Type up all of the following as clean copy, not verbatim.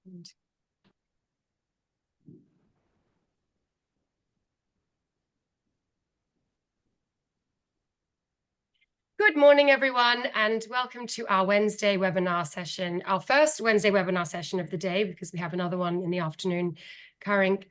Good morning, everyone, and welcome to our Wednesday webinar session, our first Wednesday webinar session of the day, because we have another one in the afternoon covering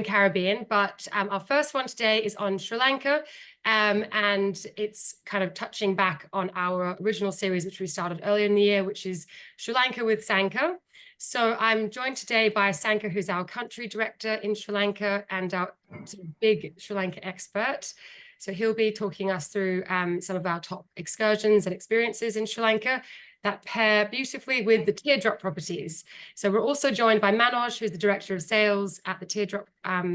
Caribbean. But our first one today is on Sri Lanka, and it's kind of touching back on our original series, which we started earlier in the year, which is Sri Lanka with Sanka. So I'm joined today by Sanka, who's our country director in Sri Lanka and our sort of big Sri Lanka expert. So he'll be talking us through some of our top excursions and experiences in Sri Lanka that pair beautifully with the Teardrop properties. So we're also joined by Manoj, who's the Director of Sales at the Teardrop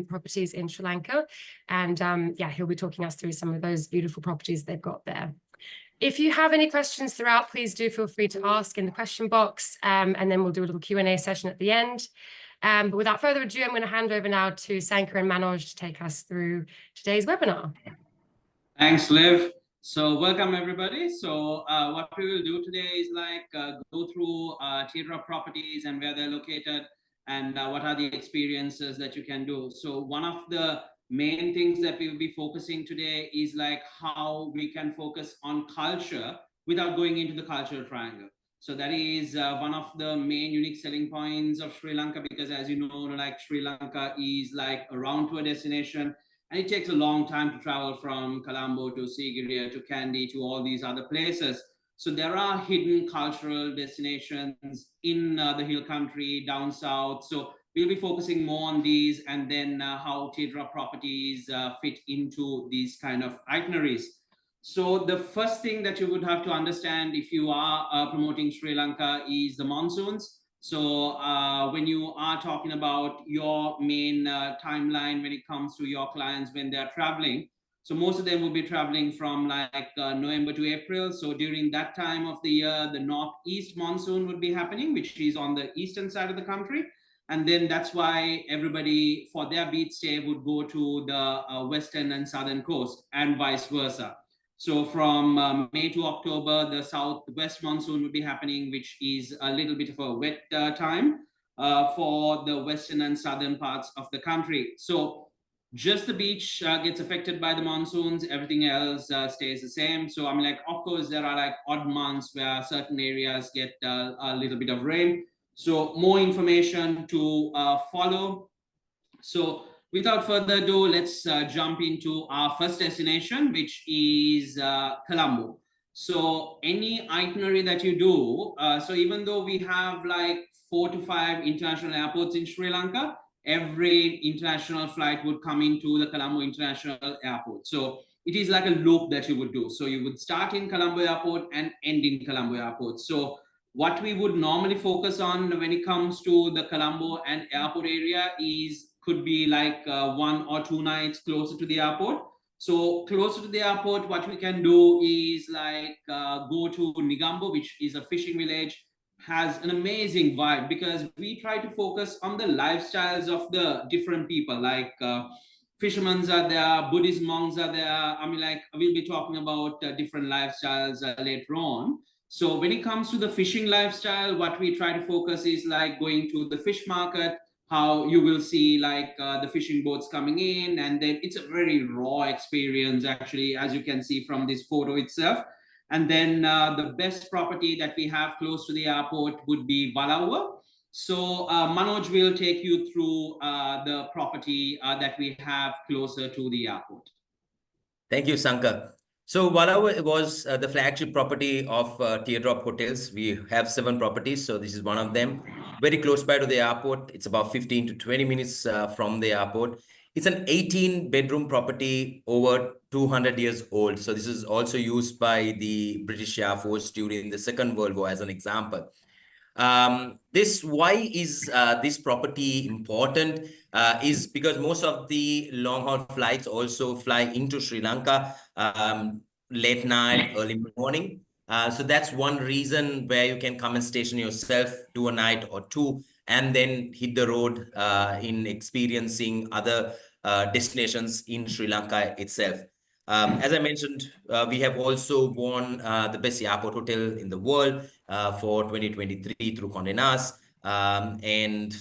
properties in Sri Lanka. And yeah, he'll be talking us through some of those beautiful properties they've got there. If you have any questions throughout, please do feel free to ask in the question box, and then we'll do a little Q&A session at the end. But without further ado, I'm going to hand over now to Sanka and Manoj to take us through today's webinar. Thanks, Liv. So welcome, everybody. So what we will do today is go through Teardrop properties and where they're located and what are the experiences that you can do. So one of the main things that we will be focusing today is like how we can focus on culture without going into the cultural triangle. So that is one of the main unique selling points of Sri Lanka, because as you know, like Sri Lanka is like a round tour destination. And it takes a long time to travel from Colombo to Sigiriya to Kandy to all these other places. So there are hidden cultural destinations in the hill country down south. So we'll be focusing more on these and then how Teardrop properties fit into these kind of itineraries. So the first thing that you would have to understand if you are promoting Sri Lanka is the monsoons. So when you are talking about your main timeline when it comes to your clients when they're traveling, so most of them will be traveling from like November to April. So during that time of the year, the northeast monsoon would be happening, which is on the eastern side of the country. And then that's why everybody for their beach stay would go to the western and southern coast and vice versa. So from May to October, the southwest monsoon will be happening, which is a little bit of a wet time for the western and southern parts of the country. So just the beach gets affected by the monsoons. Everything else stays the same. So I mean, like, of course, there are like odd months where certain areas get a little bit of rain. So more information to follow. So without further ado, let's jump into our first destination, which is Colombo. So any itinerary that you do, so even though we have like 4 to 5 international airports in Sri Lanka, every international flight would come into the Colombo International Airport. So it is like a loop that you would do. So you would start in Colombo Airport and end in Colombo Airport. So what we would normally focus on when it comes to the Colombo and airport area is could be like 1 or 2 nights closer to the airport. So closer to the airport, what we can do is like go to Negombo, which is a fishing village, has an amazing vibe because we try to focus on the lifestyles of the different people, like fishermen are there, Buddhist monks are there. I mean, like we'll be talking about different lifestyles later on. So when it comes to the fishing lifestyle, what we try to focus is like going to the fish market, how you will see like the fishing boats coming in, and then it's a very raw experience actually, as you can see from this photo itself. And then the best property that we have close to the airport would be Balawa. So Manoj will take you through the property that we have closer to the airport. Thank you, Sanka. So Balawa was the flagship property of Teardrop Hotels. We have 7 properties, so this is one of them. Very close by to the airport. It's about 15 to 20 minutes from the airport. It's an 18-bedroom property, over 200 years old. So this is also used by the British Air Force during the Second World War as an example. Why is this property important is because most of the long-haul flights also fly into Sri Lanka late night, early morning. So that's one reason where you can come and station yourself, do a night or 2, and then hit the road in experiencing other destinations in Sri Lanka itself. As I mentioned, we have also won the best airport hotel in the world for 2023 through Condé Nast. and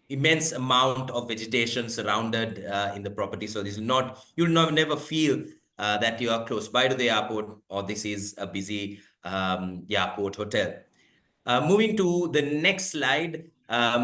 immense amount of vegetation surrounded in the property. So this is not, you'll never feel that you are close by to the airport or this is a busy airport hotel. Moving to the next slide,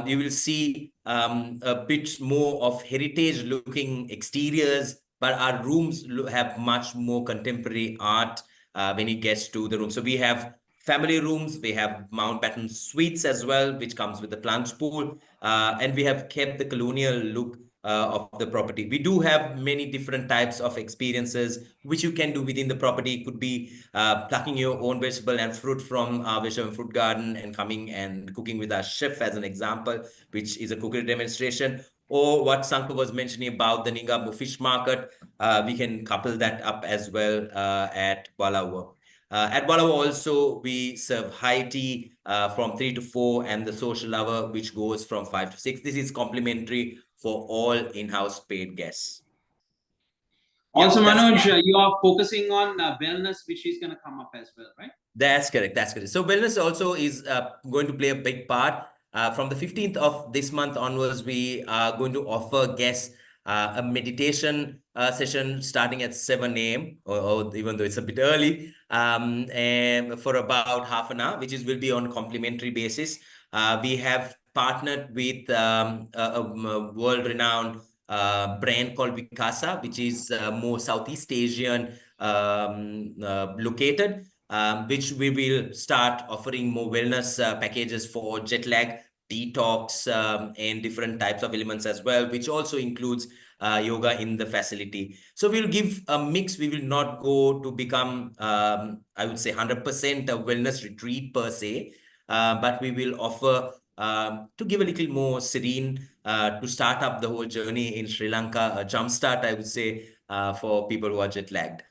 you will see a bit more of heritage-looking exteriors, but our rooms have much more contemporary art when it gets to the room. So we have family rooms, we have Mountbatten suites as well, which comes with the plunge pool, and we have kept the colonial look of the property. We do have many different types of experiences which you can do within the property. It could be plucking your own vegetable and fruit from our vegetable and fruit garden and coming and cooking with our chef as an example, which is a cookery demonstration. Or what Sanka was mentioning about the Ningambo fish market, we can couple that up as well at Walawa. At Walawa also, we serve high tea from 3 to 4 and the social hour, which goes from 5 to 6. This is complimentary for all in-house paid guests. Also, Manoj, you are focusing on wellness, which is going to come up as well, right? That's correct. That's correct. So wellness also is going to play a big part. From the 15th of this month onwards, we are going to offer guests a meditation session starting at 7 a.m. Or even though it's a bit early, and for about half an hour, which will be on complimentary basis. We have partnered with a world-renowned brand called Vikasa, which is more Southeast Asian located, which we will start offering more wellness packages for jet lag, detox, and different types of elements as well, which also includes yoga in the facility. So we'll give a mix. We will not go to become, I would say, 100% a wellness retreat per se, but we will offer to give a little more serene to start up the whole journey in Sri Lanka, a jumpstart, I would say, for people who are jet lagged.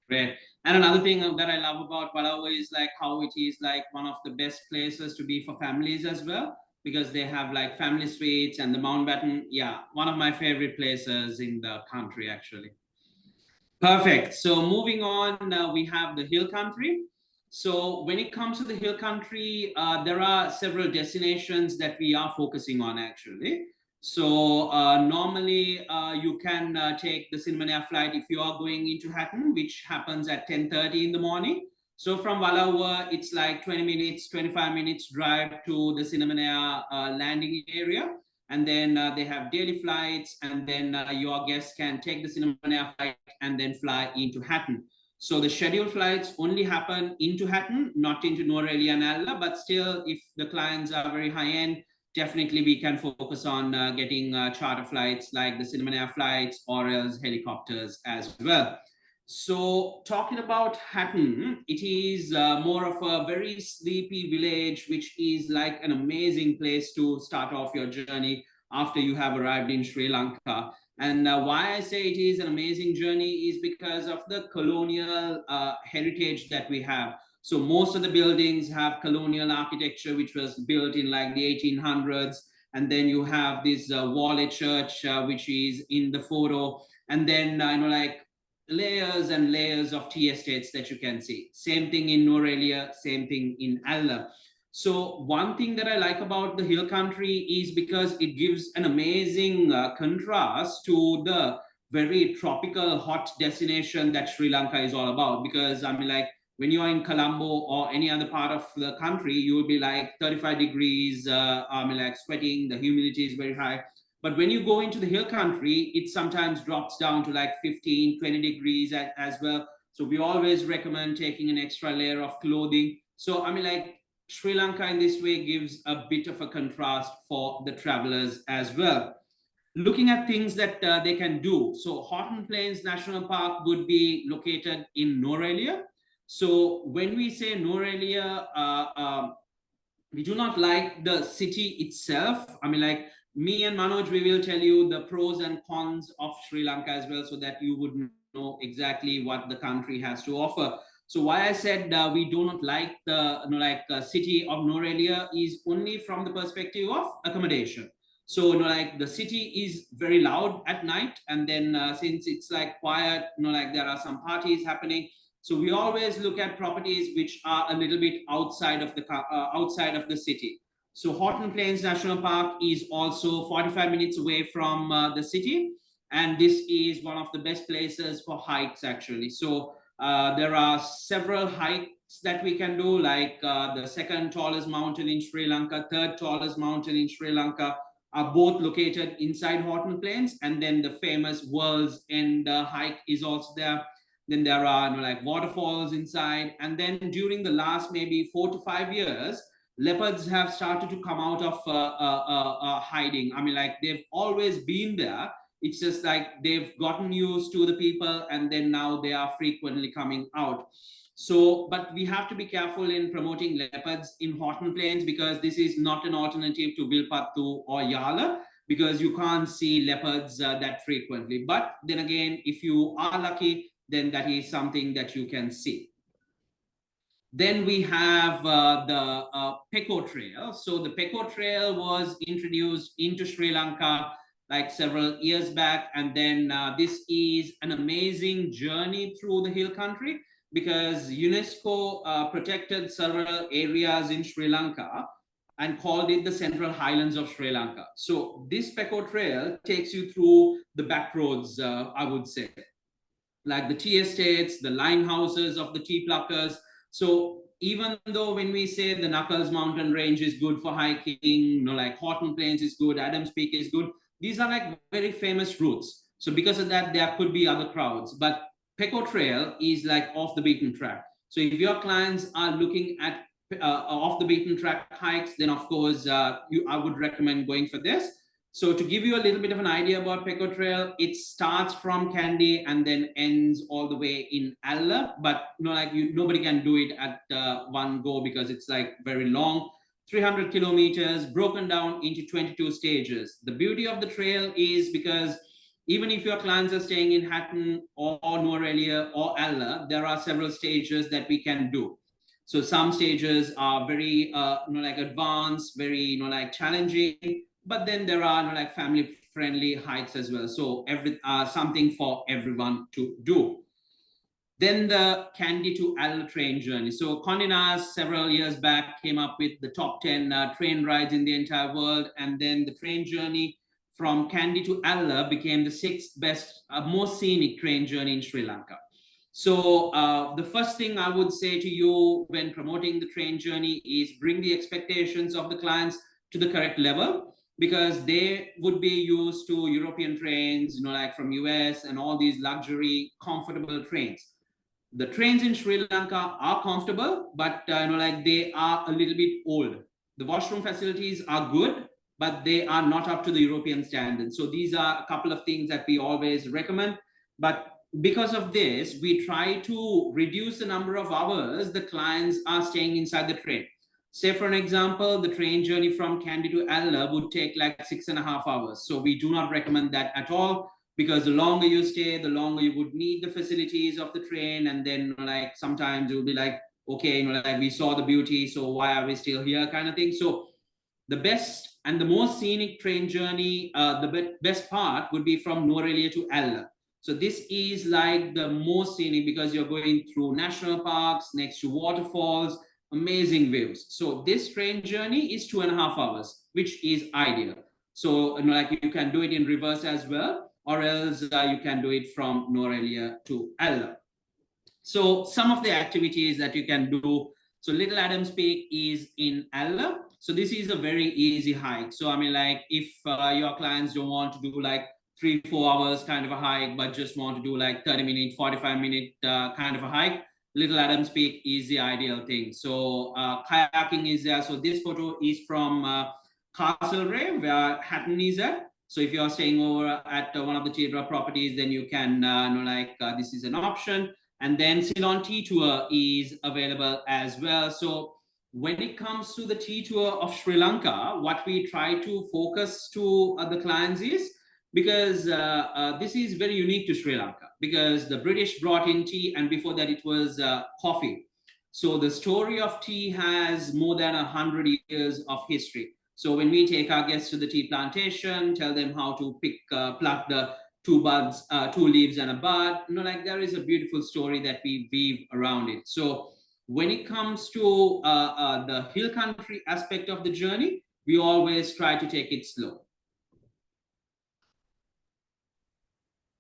Great. And another thing that I love about Walawa is like how it is like one of the best places to be for families as well, because they have like family suites and the Mountbatten. Yeah, one of my favorite places in the country, actually. Perfect. So moving on, we have the hill country. So when it comes to the hill country, there are several destinations that we are focusing on actually. So normally you can take the Cinnamon Air flight if you are going into Hatton, which happens at 10:30 in the morning. So from Walawa, it's like 20 minutes, 25 minutes drive to the Cinnamon Air landing area. And then they have daily flights, and then your guests can take the Cinnamon Air flight and then fly into Hatton. So the scheduled flights only happen into Hatton, not into Norelia and Alla, but still, if the clients are very high-end, definitely we can focus on getting charter flights like the Cinnamon Air flights or else helicopters as well. So talking about Hatton, it is more of a very sleepy village, which is like an amazing place to start off your journey after you have arrived in Sri Lanka. And why I say it is an amazing journey is because of the colonial heritage that we have. So most of the buildings have colonial architecture, which was built in like the 1800s. And then you have this Wale Church, which is in the photo. And then, like layers and layers of tea estates that you can see. Same thing in Norelia, same thing in Alla. So one thing that I like about the hill country is because it gives an amazing contrast to the very tropical hot destination that Sri Lanka is all about. Because I mean, like when you are in Colombo or any other part of the country, you will be like 35 degrees, I mean, like sweating, the humidity is very high. But when you go into the hill country, it sometimes drops down to like 15, 20 degrees as well. So we always recommend taking an extra layer of clothing. So, I mean, like Sri Lanka in this way gives a bit of a contrast for the travelers as well. Looking at things that they can do. So Houghton Plains National Park would be located in Norelia. So when we say Norelia, we do not like the city itself. I mean, like me and Manoj, we will tell you the pros and cons of Sri Lanka as well, so that you would know exactly what the country has to offer. So why I said we do not like the city of Norelia is only from the perspective of accommodation. So like the city is very loud at night, and then since it's like quiet, like there are some parties happening. So we always look at properties which are a little bit outside of the city. So Horton Plains National Park is also 45 minutes away from the city. And this is one of the best places for hikes, actually. So there are several hikes that we can do, like the second tallest mountain in Sri Lanka, third tallest mountain in Sri Lanka, are both located inside Horton Plains. And then the famous World's End hike is also there. Then there are like waterfalls inside. And then during the last maybe 4 to 5 years, leopards have started to come out of hiding. I mean, like they've always been there. It's just like they've gotten used to the people, and then now they are frequently coming out. So, but we have to be careful in promoting leopards in Horton Plains, because this is not an alternative to Vilpattu or Yala, because you can't see leopards that frequently. But then again, if you are lucky, then that is something that you can see. Then we have the Peko Trail. So the Peko Trail was introduced into Sri Lanka like several years back. And then this is an amazing journey through the hill country, because UNESCO protected several areas in Sri Lanka and called it the Central Highlands of Sri Lanka. So this Peko Trail takes you through the back roads, I would say, like the tea estates, the line houses of the tea pluckers. So even though when we say the Knuckles Mountain Range is good for hiking, like Horton Plains is good, Adams Peak is good, these are like very famous routes. So because of that, there could be other crowds. But Peko Trail is like off the beaten track. So if your clients are looking at off the beaten track hikes, then of course I would recommend going for this. So to give you a little bit of an idea about Peko Trail, it starts from Kandy and then ends all the way in Alla. But nobody can do it at one go, because it's like very long. 300 kilometers broken down into 22 stages. The beauty of the trail is because even if your clients are staying in Hatton or Nuwara or Alla, there are several stages that we can do. So some stages are very like advanced, very like challenging, but then there are like family friendly hikes as well. So something for everyone to do. Then the Kandy to Alla train journey. So Condé Nast several years back came up with the top 10 train rides in the entire world. And then the train journey from Kandy to Alla became the 6th best, most scenic train journey in Sri Lanka. So the first thing I would say to you when promoting the train journey is bring the expectations of the clients to the correct level, because they would be used to European trains, like from US and all these luxury, comfortable trains. The trains in Sri Lanka are comfortable, but like they are a little bit old. The washroom facilities are good, but they are not up to the European standards. So these are a couple of things that we always recommend. But because of this, we try to reduce the number of hours the clients are staying inside the train. Say, for an example, the train journey from Kandy to Alla would take like 6.5 hours. So we do not recommend that at all, because the longer you stay, the longer you would need the facilities of the train. And then like sometimes you'll be like, okay, like we saw the beauty, so why are we still here, kind of thing. So the best and the most scenic train journey, the best part would be from Nuwara to Alla. So this is like the most scenic, because you're going through national parks, next to waterfalls, amazing views. So this train journey is 2.5 hours, which is ideal. So like you can do it in reverse as well, or else you can do it from Nuwara to Alla. So some of the activities that you can do. So Little Adams Peak is in Alla. So this is a very easy hike. So I mean, like if your clients don't want to do like 3-4 hours kind of a hike, but just want to do like 30-minute, 45-minute kind of a hike, Little Adams Peak is the ideal thing. So kayaking is there. So this photo is from Castlereagh, where Hatton is at. So if you're staying over at one of the Teardrop properties, then you can this is an option. And then Ceylon Tea Tour is available as well. So when it comes to the tea tour of Sri Lanka, what we try to focus to the clients is, because this is very unique to Sri Lanka, because the British brought in tea, and before that it was coffee. So the story of tea has more than 100 years of history. So when we take our guests to the tea plantation, tell them how to pluck the 2 buds, 2 leaves and a bud, like there is a beautiful story that we weave around it. So when it comes to the hill country aspect of the journey, we always try to take it slow.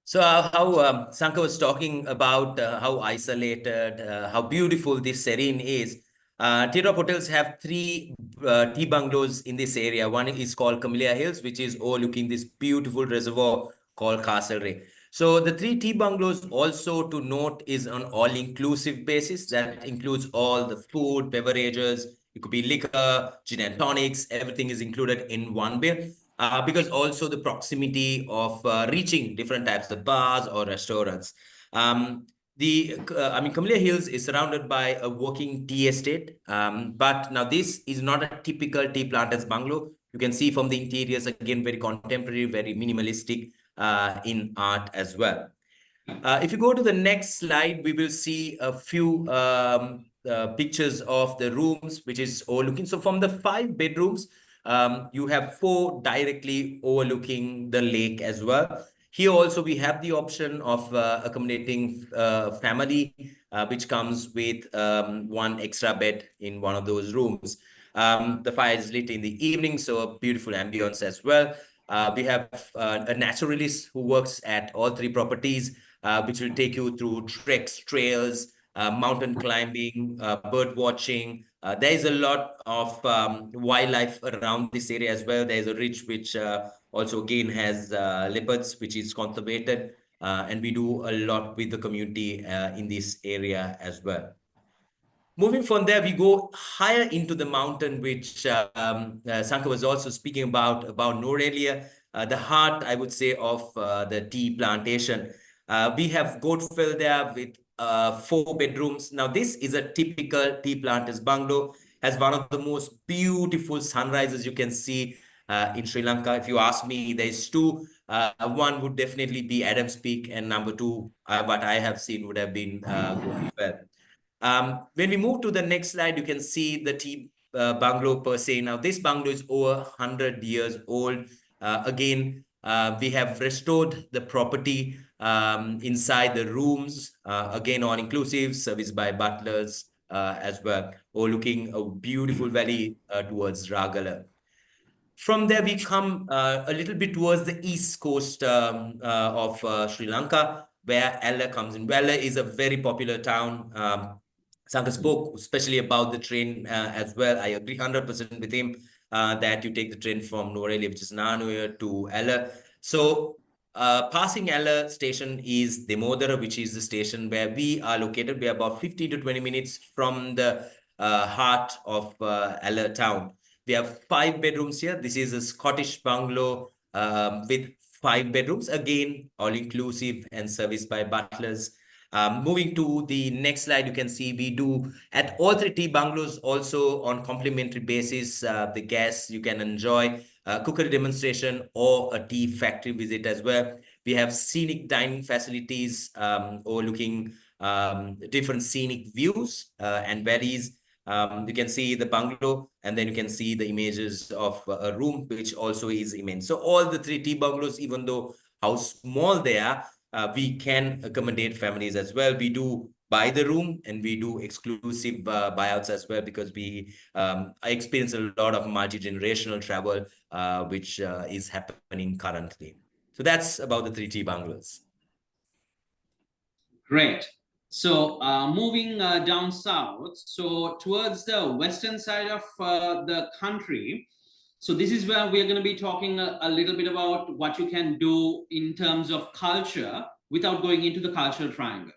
So how Sanka was talking about how isolated, how beautiful this serene is. Teardrop hotels have three tea bungalows in this area. One is called Camellia Hills, which is overlooking this beautiful reservoir called Castlereagh. So the three tea bungalows also to note is on all-inclusive basis. That includes all the food, beverages, it could be liquor, gin and tonics, everything is included in one bill. Because also the proximity of reaching different types of bars or restaurants. Camellia Hills is surrounded by a working tea estate, but now this is not a typical tea planter's bungalow. You can see from the interiors, again, very contemporary, very minimalistic in art as well. If you go to the next slide, we will see a few pictures of the rooms, which is overlooking. So from the 5 bedrooms, you have 4 directly overlooking the lake as well. Here also we have the option of accommodating family, which comes with 1 extra bed in one of those rooms. The fire is lit in the evening, so a beautiful ambience as well. We have a naturalist who works at all 3 properties, which will take you through treks, trails, mountain climbing, bird watching. There is a lot of wildlife around this area as well. There is a ridge which also again has leopards, which is conservated. And we do a lot with the community in this area as well. Moving from there, we go higher into the mountain, which Sanka was also speaking about Norelia, the heart, I would say, of the tea plantation. We have Goatfell there with 4 bedrooms. Now, this is a typical tea planter's bungalow, has one of the most beautiful sunrises you can see in Sri Lanka. If you ask me, there's 2. One would definitely be Adams Peak, and number 2, what I have seen would have been Goatfell. When we move to the next slide, you can see the tea bungalow per se. Now, this bungalow is over 100 years old. Again, we have restored the property inside the rooms. Again, all-inclusive, serviced by butlers as well, overlooking a beautiful valley towards Ragala. From there, we come a little bit towards the east coast of Sri Lanka, where Ella comes in. Ella is a very popular town. Sanka spoke especially about the train as well. I agree 100% with him that you take the train from Norelia, which is Nanuya, to Ella. So passing Ella station is Demodara, which is the station where we are located. We are about 15 to 20 minutes from the heart of Ella town. We have 5 bedrooms here. This is a Scottish bungalow with 5 bedrooms, again, all-inclusive and serviced by butlers. Moving to the next slide, you can see we do at all 3 tea bungalows also on complimentary basis. The guests, you can enjoy a cookery demonstration or a tea factory visit as well. We have scenic dining facilities overlooking different scenic views and valleys. You can see the bungalow, and then you can see the images of a room, which also is immense. So all the 3 tea bungalows, even though how small they are, we can accommodate families as well. We do buy the room and we do exclusive buyouts as well, because we I experience a lot of multi-generational travel, which is happening currently. So that's about the 3 tea bungalows. Great. So moving down south, so towards the western side of the country, so this is where we're going to be talking a little bit about what you can do in terms of culture without going into the cultural triangle.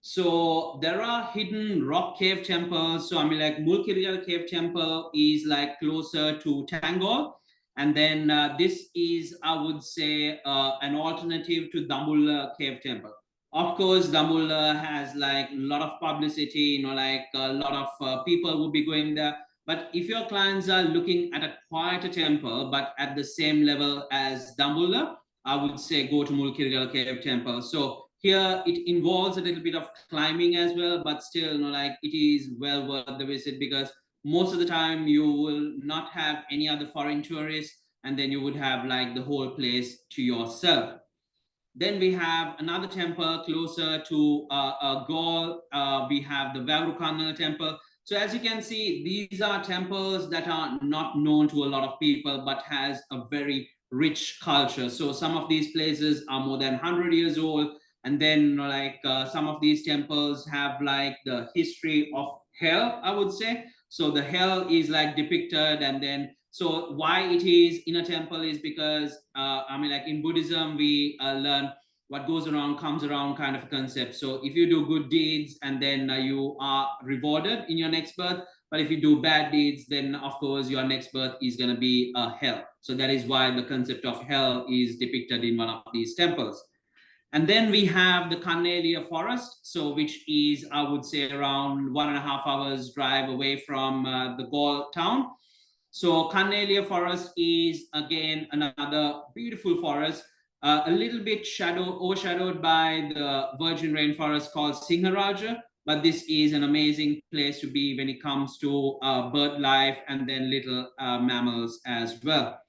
So there are hidden rock cave temples. So I mean, like Mulkirigala Cave Temple is like closer to Tangol. And then this is, I would say, an alternative to Dambulla Cave Temple. Of course, Dambulla has like a lot of publicity, like a lot of people would be going there. But if your clients are looking at a quieter temple, but at the same level as Dambulla, I would say go to Mulkirigala Cave Temple. So here it involves a little bit of climbing as well, but still, like it is well worth the visit, because most of the time you will not have any other foreign tourists, and then you would have like the whole place to yourself. Then we have another temple closer to Gaul. We have the Vavrukana temple. So as you can see, these are temples that are not known to a lot of people, but has a very rich culture. So some of these places are more than 100 years old. And then like some of these temples have like the history of hell, I would say. So the hell is like depicted, and then so why it is in a temple is because I mean, like in Buddhism, we learn what goes around comes around kind of a concept. So if you do good deeds, and then you are rewarded in your next birth, but if you do bad deeds, then of course your next birth is going to be hell. So that is why the concept of hell is depicted in one of these temples. And then we have the Kannelia forest, so which is, I would say, around 1.5 hours drive away from the Gaul town. So Kannelia forest is again another beautiful forest, a little bit overshadowed by the virgin rainforest called Singharaja, but this is an amazing place to be when it comes to bird life and then little mammals as well.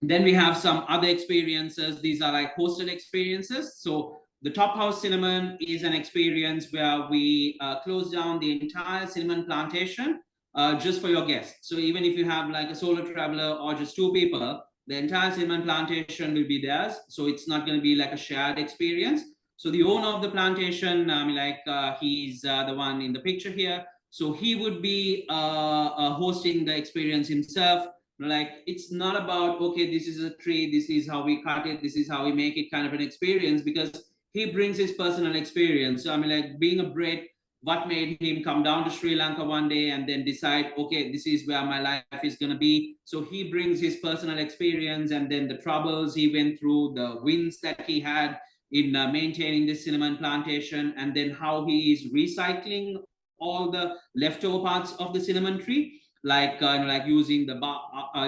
Then we have some other experiences. These are like hosted experiences. So the Top House Cinnamon is an experience where we close down the entire cinnamon plantation just for your guests. So even if you have like a solo traveler or just 2 people, the entire cinnamon plantation will be theirs. So it's not going to be like a shared experience. So the owner of the plantation, I mean, like he's the one in the picture here. So he would be hosting the experience himself. Like it's not about, okay, this is a tree, this is how we cut it, this is how we make it, kind of an experience, because he brings his personal experience. So I mean, like being a Brit, what made him come down to Sri Lanka one day and then decide, okay, this is where my life is going to be. So he brings his personal experience, and then the troubles he went through, the wins that he had in maintaining this cinnamon plantation, and then how he is recycling all the leftover parts of the cinnamon tree, like using the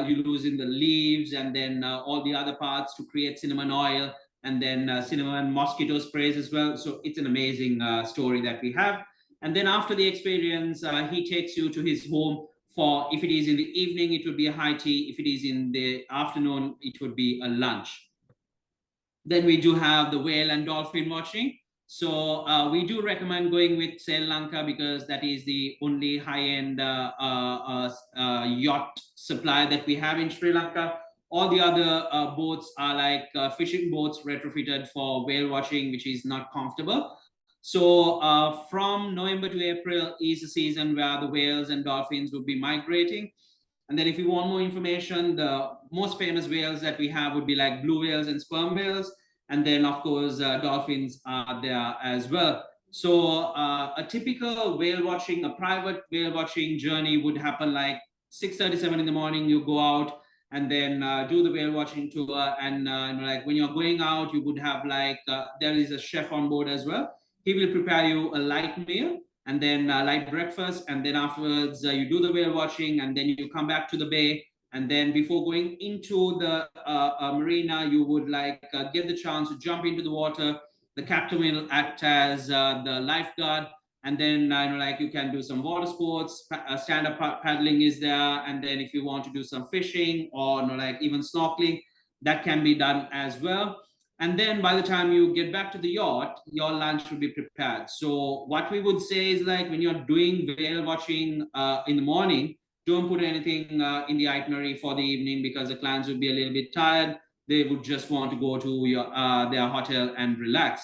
using the leaves, and then all the other parts to create cinnamon oil, and then cinnamon mosquito sprays as well. So it's an amazing story that we have. And then after the experience, he takes you to his home for, if it is in the evening, it would be a high tea. If it is in the afternoon, it would be a lunch. Then we do have the whale and dolphin watching. So we do recommend going with Sri Lanka, because that is the only high-end yacht supply that we have in Sri Lanka. All the other boats are like fishing boats retrofitted for whale watching, which is not comfortable. So from November to April is the season where the whales and dolphins would be migrating. And then if you want more information, the most famous whales that we have would be like blue whales and sperm whales. And then, of course, dolphins are there as well. So a typical whale watching, a private whale watching journey would happen like 6:37 in the morning. You go out and then do the whale watching tour. And like when you're going out, you would have like, there is a chef on board as well. He will prepare you a light meal, and then light breakfast, and then afterwards you do the whale watching, and then you come back to the bay, and then before going into the marina, you would like get the chance to jump into the water. The captain will act as the lifeguard, and then like you can do some water sports. Stand-up paddling is there, and then if you want to do some fishing or like even snorkeling, that can be done as well. And then by the time you get back to the yacht, your lunch will be prepared. So what we would say is like when you're doing whale watching in the morning, don't put anything in the itinerary for the evening, because the clients would be a little bit tired. They would just want to go to their hotel and relax.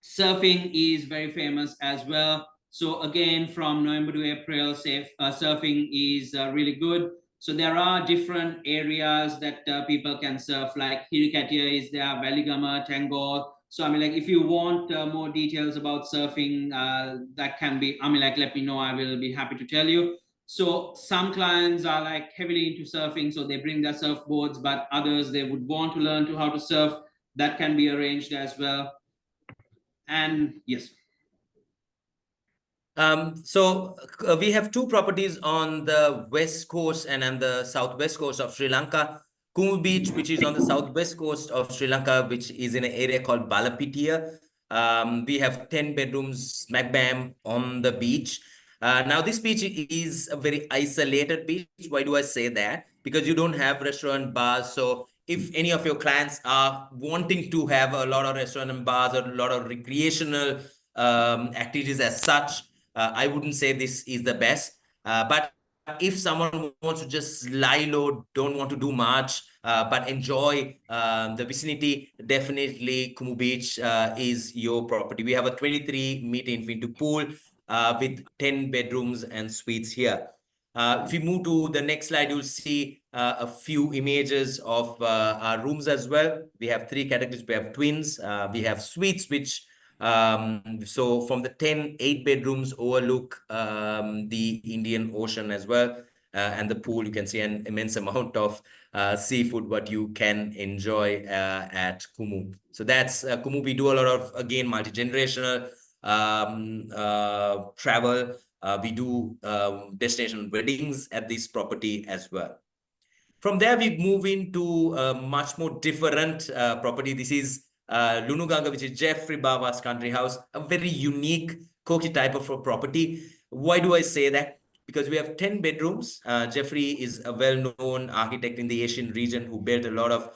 Surfing is very famous as well. So again, from November to April, surfing is really good. So there are different areas that people can surf, like Hirikatia is there, Veligama, Tangor. So I mean, like if you want more details about surfing, that can be, I mean, like let me know, I will be happy to tell you. So some clients are like heavily into surfing, so they bring their surfboards, but others, they would want to learn how to surf. That can be arranged as well. And yes. So we have 2 properties on the west coast and on the southwest coast of Sri Lanka. Kumu Beach, which is on the southwest coast of Sri Lanka, which is in an area called Balapitiya. We have 10 bedrooms smack bam on the beach. Now, this beach is a very isolated beach. Why do I say that? Because you don't have restaurant, bars. So if any of your clients are wanting to have a lot of restaurant and bars or a lot of recreational activities as such, I wouldn't say this is the best. But if someone wants to just lie low, don't want to do much, but enjoy the vicinity, definitely Kumu Beach is your property. We have a 23-meter infinity pool with 10 bedrooms and suites here. If we move to the next slide, you'll see a few images of our rooms as well. We have 3 categories. We have twins, we have suites, which so from the 8 bedrooms overlook the Indian Ocean as well. And the pool, you can see an immense amount of seafood, what you can enjoy at Kumu. So that's Kumu. We do a lot of, again, multi-generational travel. We do destination weddings at this property as well. From there, we move into a much more different property. This is Lunuganga, which is Jeffrey Baba's country house, a very unique, quirky type of a property. Why do I say that? Because we have 10 bedrooms. Jeffrey is a well-known architect in the Asian region who built a lot of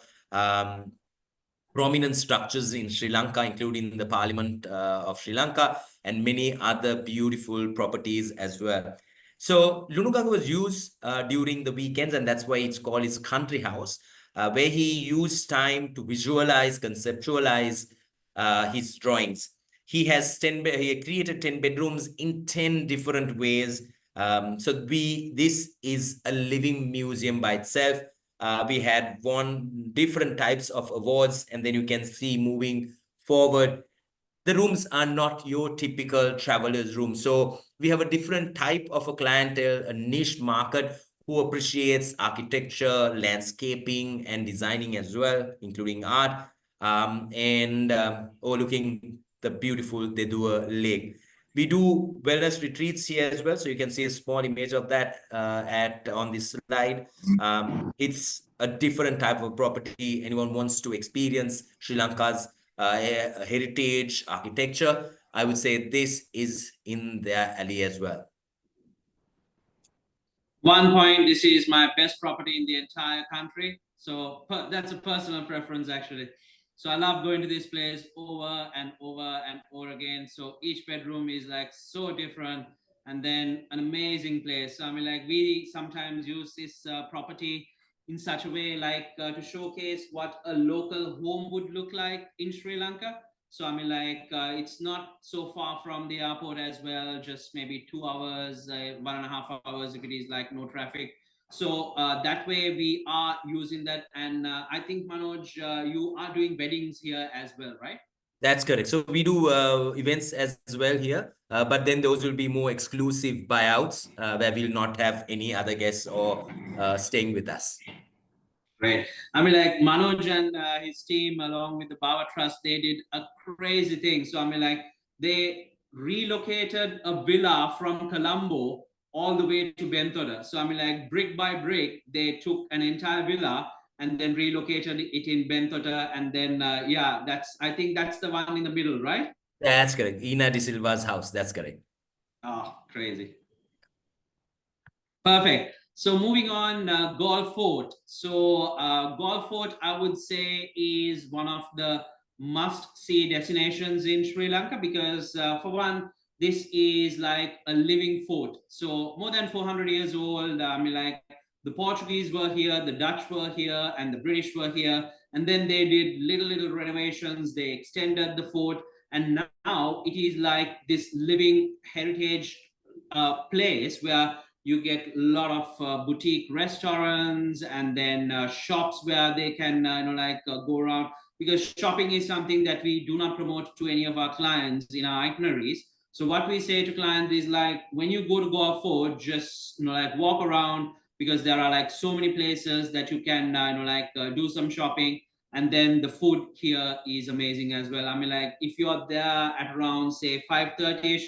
prominent structures in Sri Lanka, including the Parliament of Sri Lanka and many other beautiful properties as well. So Lunuganga was used during the weekends, and that's why it's called his country house, where he used time to visualize, conceptualize his drawings. He has he created 10 bedrooms in 10 different ways. So this is a living museum by itself. We had won different types of awards, and then you can see moving forward, the rooms are not your typical traveler's room. So we have a different type of a clientele, a niche market who appreciates architecture, landscaping, and designing as well, including art, and overlooking the beautiful Dedua Lake. We do wellness retreats here as well. So you can see a small image of that on this slide. It's a different type of property. Anyone wants to experience Sri Lanka's heritage, architecture, I would say this is in their alley as well. One point, this is my best property in the entire country. So that's a personal preference, actually. So I love going to this place over and over and over again. So each bedroom is like so different, and then an amazing place. So I mean, like, we sometimes use this property in such a way, like to showcase what a local home would look like in Sri Lanka. So I mean, like, it's not so far from the airport as well, just maybe 2 hours, 1.5 hours if it is like no traffic. So that way we are using that. And I think, Manoj, you are doing weddings here as well, right? That's correct. So we do events as well here, but then those will be more exclusive buyouts where we'll not have any other guests or staying with us. Great. I mean, like, Manoj and his team, along with the Baba Trust, they did a crazy thing. So I mean, like, they relocated a villa from Colombo all the way to Bentoda. So I mean, like, brick by brick, they took an entire villa and then relocated it in Bentoda. And then, yeah, I think that's the one in the middle, right? That's correct. Ina De Silva's house. That's correct. Oh, crazy. Perfect. So moving on, Golf Fort. So Golf Fort, I would say, is one of the must-see destinations in Sri Lanka because, for one, this is like a living fort. So more than 400 years old. I mean, like, the Portuguese were here, the Dutch were here, and the British were here. And then they did little renovations. They extended the fort. And now it is like this living heritage place where you get a lot of boutique restaurants and then shops where they can go around, because shopping is something that we do not promote to any of our clients in our itineraries. So what we say to clients is, like, when you go to Goa Fort, just walk around, because there are like so many places that you can do some shopping. And then the food here is amazing as well. I mean, like, if you're there at around, say, 5:30ish,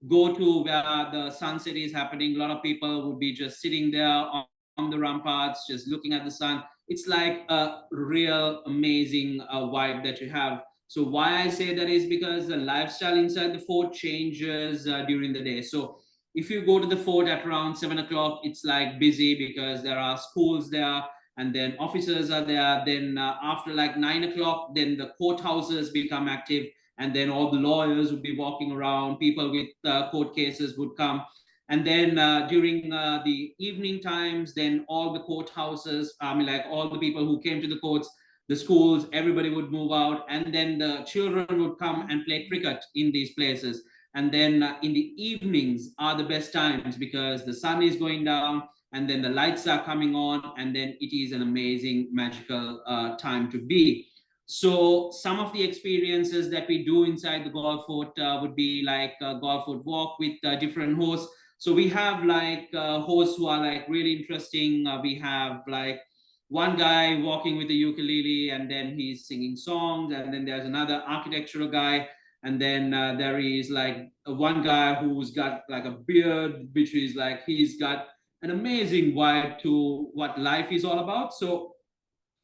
go to where the sunset is happening. A lot of people would be just sitting there on the ramparts, just looking at the sun. It's like a real amazing vibe that you have. So why I say that is because the lifestyle inside the fort changes during the day. So if you go to the fort at around 7 o'clock, it's like busy because there are schools there, and then officers are there. Then after like 9 o'clock, then the courthouses become active. and then all the lawyers would be walking around, people with court cases would come. And then during the evening times, then all the courthouses, like all the people who came to the courts, the schools, everybody would move out, and then the children would come and play cricket in these places. And then in the evenings are the best times because the sun is going down and then the lights are coming on, and then it is an amazing, magical time to be. So some of the experiences that we do inside the golf fort would be like a golf fort walk with different hosts. So we have like hosts who are like really interesting. We have like one guy walking with a ukulele and then he's singing songs, and then there's another architectural guy, and then there is like one guy who's got like a beard, which is like he's got an amazing vibe to what life is all about. So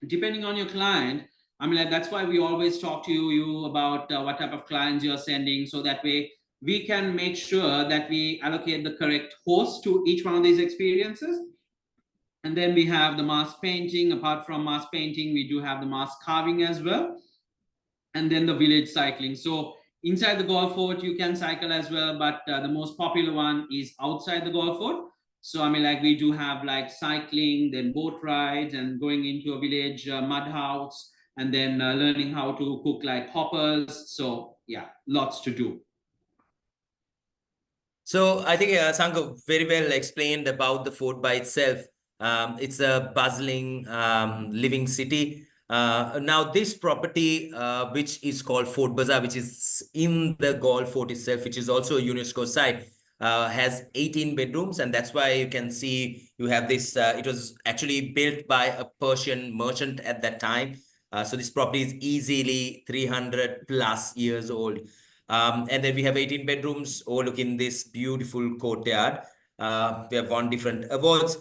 depending on your client, like that's why we always talk to you about what type of clients you're sending, so that way we can make sure that we allocate the correct host to each one of these experiences. And then we have the mask painting. Apart from mask painting, we do have the mask carving as well. And then the village cycling. So inside the golf fort, you can cycle as well, but the most popular one is outside the golf fort. So like we do have like cycling, then boat rides, and going into a village mud house, and then learning how to cook like hoppers. So yeah, lots to do. So I think Sanka very well explained about the fort by itself. It's a bustling, living city. Now this property, which is called Fort Bazaar, which is in the golf fort itself, which is also a UNESCO site, has 18 bedrooms, and that's why you can see you have this. It was actually built by a Persian merchant at that time. So this property is easily 300 plus years old. And then we have 18 bedrooms overlooking this beautiful courtyard. We have won different awards.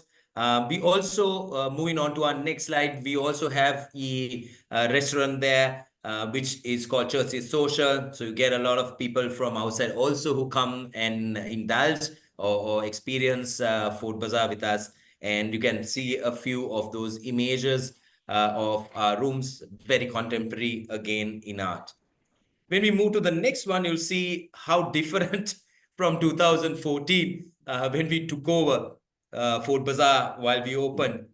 We also, moving on to our next slide, we also have a restaurant there, which is called Church is Social. So you get a lot of people from outside also who come and indulge or experience Fort Bazaar with us. And you can see a few of those images of our rooms, very contemporary again in art. When we move to the next one, you'll see how different from 2014 when we took over Fort Bazaar while we opened.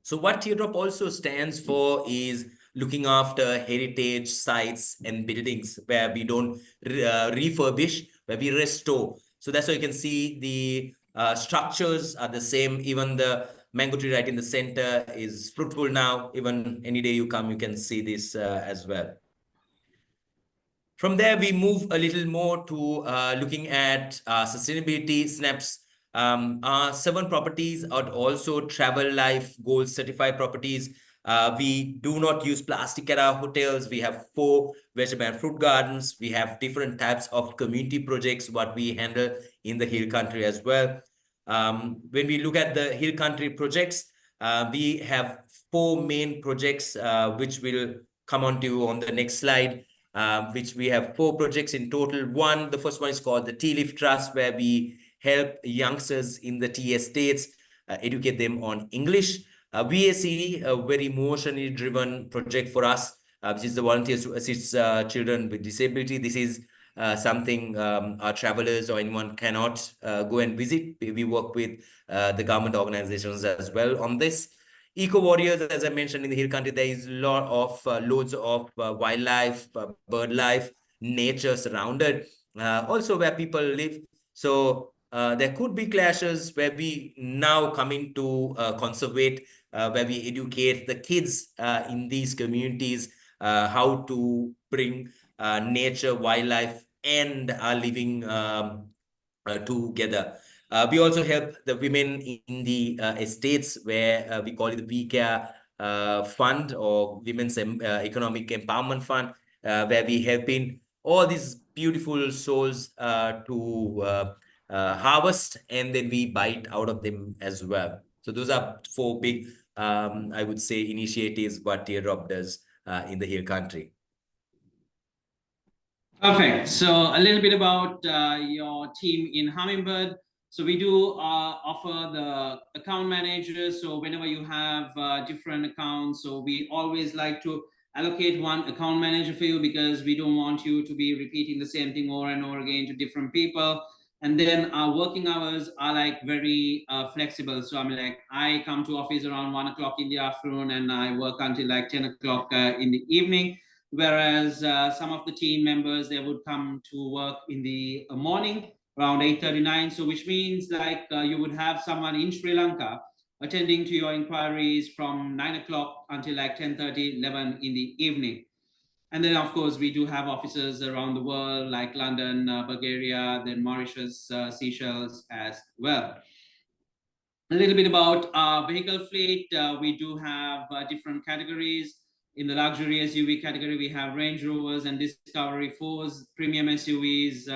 So what Teardrop also stands for is looking after heritage sites and buildings where we don't refurbish, where we restore. So that's why you can see the structures are the same. Even the mango tree right in the center is fruitful now. Even any day you come, you can see this as well. From there, we move a little more to looking at sustainability snaps. Our 7 properties are also Travel Life Gold certified properties. We do not use plastic at our hotels. We have 4 vegetable and fruit gardens. We have different types of community projects, what we handle in the Hill Country as well. When we look at the Hill Country projects, we have 4 main projects, which will come on to on the next slide. Which we have 4 projects in total. The first one is called the Tea Leaf Trust, where we help youngsters in the tea estates, educate them on English. VACD, a very emotionally driven project for us, which is the Volunteers to Assist Children with Disability. This is something our travelers or anyone cannot go and visit. We work with the government organizations as well on this. Eco warriors, as I mentioned, in the Hill Country, there is a lot of loads of wildlife, bird life, nature surrounded, also where people live. So there could be clashes where we now coming to conservate, where we educate the kids in these communities how to bring nature, wildlife, and our living together. We also help the women in the estates, where we call it the VCare Fund, or Women's Economic Empowerment Fund, where we help in all these beautiful souls to harvest, and then we bite out of them as well. So those are 4 big, I would say, initiatives what Teardrop does in the Hill Country. Perfect. So a little bit about your team in Hummingbird. So we do offer the account managers. So whenever you have different accounts, so we always like to allocate one account manager for you because we don't want you to be repeating the same thing over and over again to different people. And then our working hours are like very flexible. So I mean, like I come to office around 1 o'clock in the afternoon and I work until like 10 o'clock in the evening. Whereas some of the team members, they would come to work in the morning around 8:39. So which means like you would have someone in Sri Lanka attending to your inquiries from 9 o'clock until like 10:30, 11 in the evening. And then, of course, we do have offices around the world, like London, Bulgaria, then Mauritius, Seychelles as well. A little bit about our vehicle fleet. We do have different categories. In the luxury SUV category, we have Range Rovers and Discovery 4s, premium SUVs,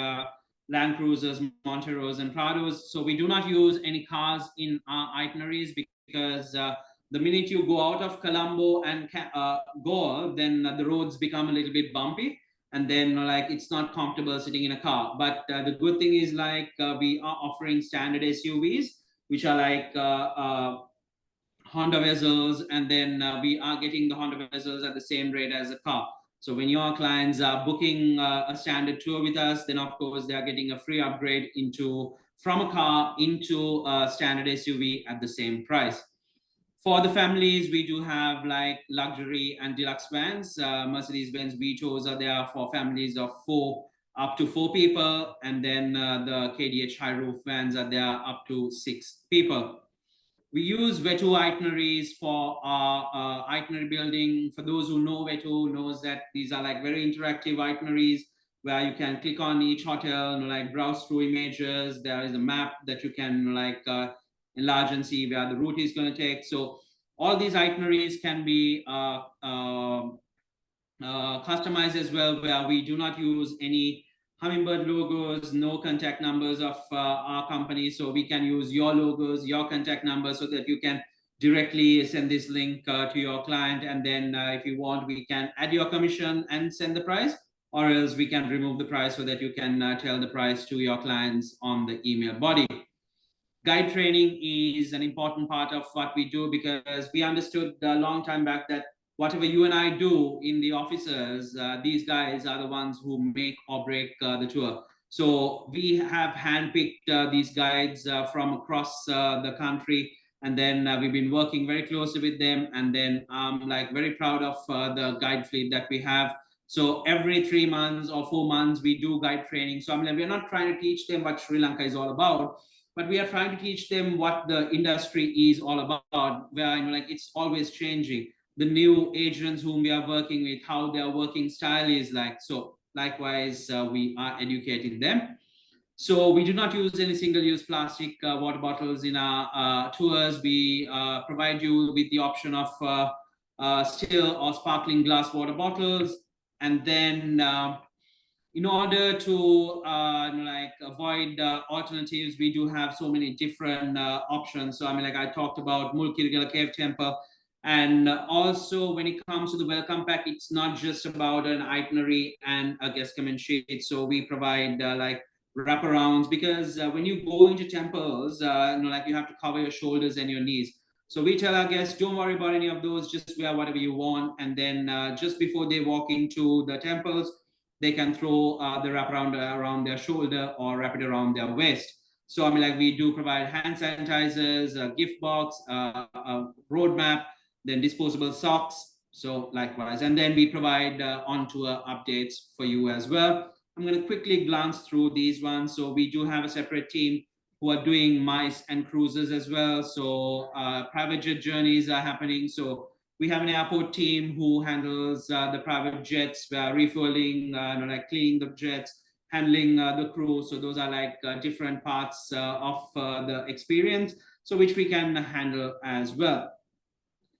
Land Cruisers, Monteros, and Prados. So we do not use any cars in our itineraries because the minute you go out of Colombo and Goa, then the roads become a little bit bumpy, and then like it's not comfortable sitting in a car. But the good thing is like we are offering standard SUVs, which are like Honda Vessels, and then we are getting the Honda Vessels at the same rate as a car. So when your clients are booking a standard tour with us, then of course they are getting a free upgrade from a car into a standard SUV at the same price. For the families, we do have like luxury and deluxe vans. Mercedes-Benz Vito's are there for families of up to 4 people, and then the KDH high roof vans are there up to 6 people. We use Veto itineraries for our itinerary building. For those who know Veto, knows that these are like very interactive itineraries where you can click on each hotel, like browse through images. There is a map that you can like enlarge and see where the route is going to take. So all these itineraries can be customized as well, where we do not use any Hummingbird logos, no contact numbers of our company. So we can use your logos, your contact numbers, so that you can directly send this link to your client. And then if you want, we can add your commission and send the price, or else we can remove the price so that you can tell the price to your clients on the email body. Guide training is an important part of what we do, because we understood a long time back that whatever you and I do in the offices, these guys are the ones who make or break the tour. So we have handpicked these guides from across the country, and then we've been working very closely with them. And then I'm like very proud of the guide fleet that we have. So every 3 months or 4 months, we do guide training. So I mean, we're not trying to teach them what Sri Lanka is all about, but we are trying to teach them what the industry is all about, where like it's always changing. The new agents whom we are working with, how their working style is like. So likewise, we are educating them. So we do not use any single-use plastic water bottles in our tours. We provide you with the option of still or sparkling glass water bottles. And then in order to like avoid alternatives, we do have so many different options. So I mean, like I talked about Mulkirigala Cave Temple. And also when it comes to the welcome pack, it's not just about an itinerary and a guest comment sheet. So we provide like wraparounds, because when you go into temples, like you have to cover your shoulders and your knees. So we tell our guests, don't worry about any of those, just wear whatever you want. And then just before they walk into the temples, they can throw the wraparound around their shoulder or wrap it around their waist. So I mean, like we do provide hand sanitizers, a gift box, a roadmap, then disposable socks. So likewise, and then we provide on-tour updates for you as well. I'm going to quickly glance through these ones. So we do have a separate team who are doing MICE and cruises as well. So private jet journeys are happening. So we have an airport team who handles the private jets, refueling, like cleaning the jets, handling the crew. So those are like different parts of the experience, so which we can handle as well.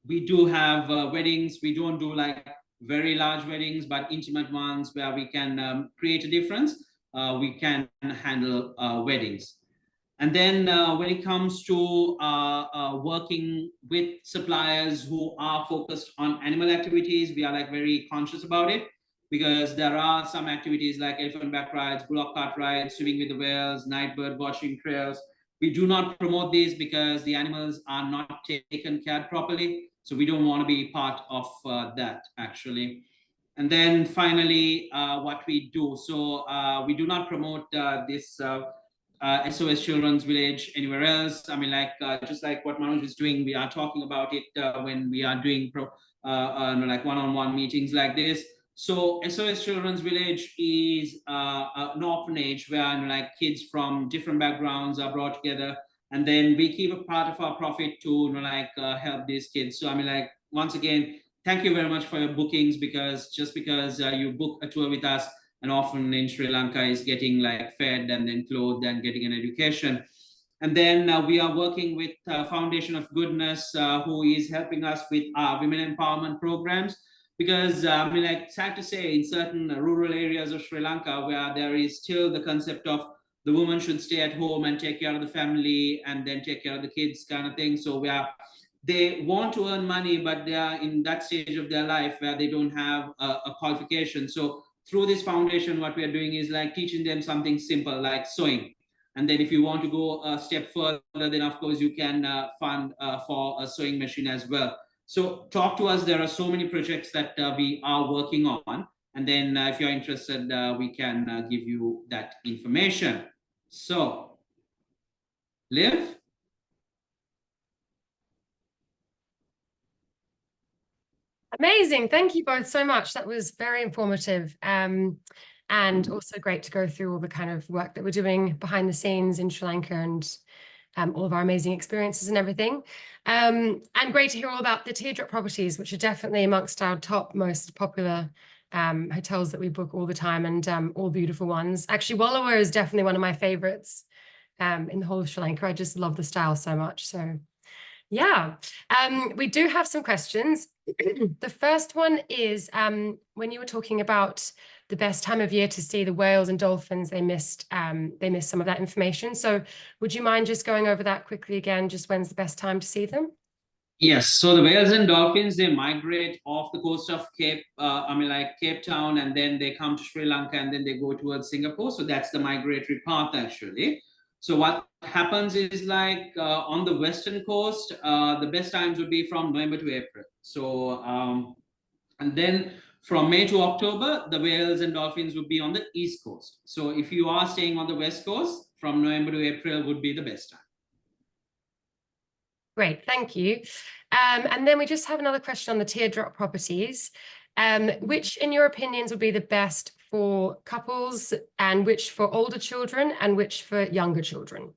We do have weddings. We don't do like very large weddings, but intimate ones where we can create a difference. We can handle weddings. And then when it comes to working with suppliers who are focused on animal activities, we are like very conscious about it, because there are some activities like elephant back rides, bullock cart rides, swimming with the whales, night bird watching trails. We do not promote these because the animals are not taken care of properly. So we don't want to be part of that, actually. And then finally, what we do. So we do not promote this SOS Children's Village anywhere else. I mean, like just like what Manoj is doing, we are talking about it when we are doing like one-on-one meetings like this. So SOS Children's Village is an orphanage where like kids from different backgrounds are brought together, and then we keep a part of our profit to help these kids. So I mean, like, once again, thank you very much for your bookings, because just because you book a tour with us, an orphan in Sri Lanka is getting like fed and then clothed and getting an education. And then we are working with Foundation of Goodness, who is helping us with our women empowerment programs. Because I mean, like, sad to say, in certain rural areas of Sri Lanka, where there is still the concept of the woman should stay at home and take care of the family and then take care of the kids, kind of thing. So they want to earn money, but they are in that stage of their life where they don't have a qualification. So through this foundation, what we are doing is like teaching them something simple like sewing. And then if you want to go a step further, then of course you can fund for a sewing machine as well. So talk to us. There are so many projects that we are working on. And then if you're interested, we can give you that information. So, Liv? Amazing. Thank you both so much. That was very informative. And also great to go through all the kind of work that we're doing behind the scenes in Sri Lanka, and all of our amazing experiences and everything. And great to hear all about the Teardrop properties, which are definitely amongst our top most popular hotels that we book all the time, and all beautiful ones. Actually, Wallowa is definitely one of my favorites in the whole of Sri Lanka. I just love the style so much. So yeah, we do have some questions. The first one is when you were talking about the best time of year to see the whales and dolphins, they missed some of that information. So would you mind just going over that quickly again, just when's the best time to see them? Yes, so the whales and dolphins, they migrate off the coast of Cape Town, and then they come to Sri Lanka, and then they go towards Singapore. So that's the migratory path, actually. So what happens is like on the western coast, the best times would be from November to April. So and then from May to October, the whales and dolphins would be on the east coast. So if you are staying on the west coast, from November to April would be the best time. Great, thank you. And then we just have another question on the Teardrop properties. Which, in your opinions, would be the best for couples, and which for older children, and which for younger children?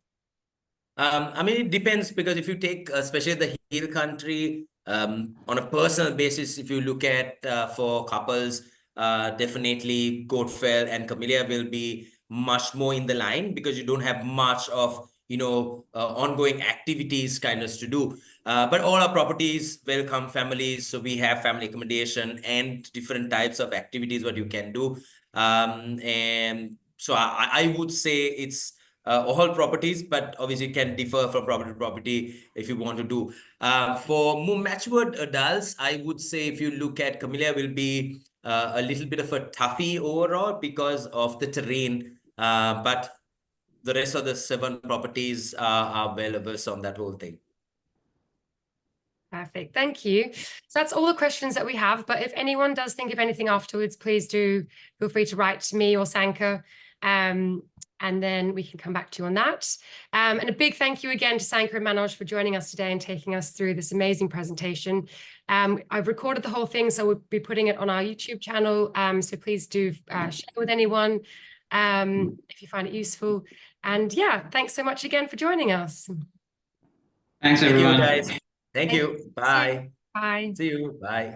I mean, it depends, because if you take especially the hill country, on a personal basis, if you look at for couples, definitely Goatfell and Camellia will be much more in the line, because you don't have much of ongoing activities kind of to do. But all our properties welcome families, so we have family accommodation and different types of activities what you can do. And so I would say it's all properties, but obviously it can differ from property to property if you want to do. For more matured adults, I would say if you look at Camellia will be a little bit of a toughie overall because of the terrain, but the rest of the 7 properties are well versed on that whole thing. Perfect, thank you. So that's all the questions that we have, but if anyone does think of anything afterwards, please do feel free to write to me or Sanka, and then we can come back to you on that. And a big thank you again to Sanka and Manoj for joining us today and taking us through this amazing presentation. I've recorded the whole thing, so we'll be putting it on our YouTube channel, so please do share with anyone if you find it useful. And yeah, thanks so much again for joining us. Thanks, everyone. Thank you, guys. Thank you. Bye. Bye. See you. Bye.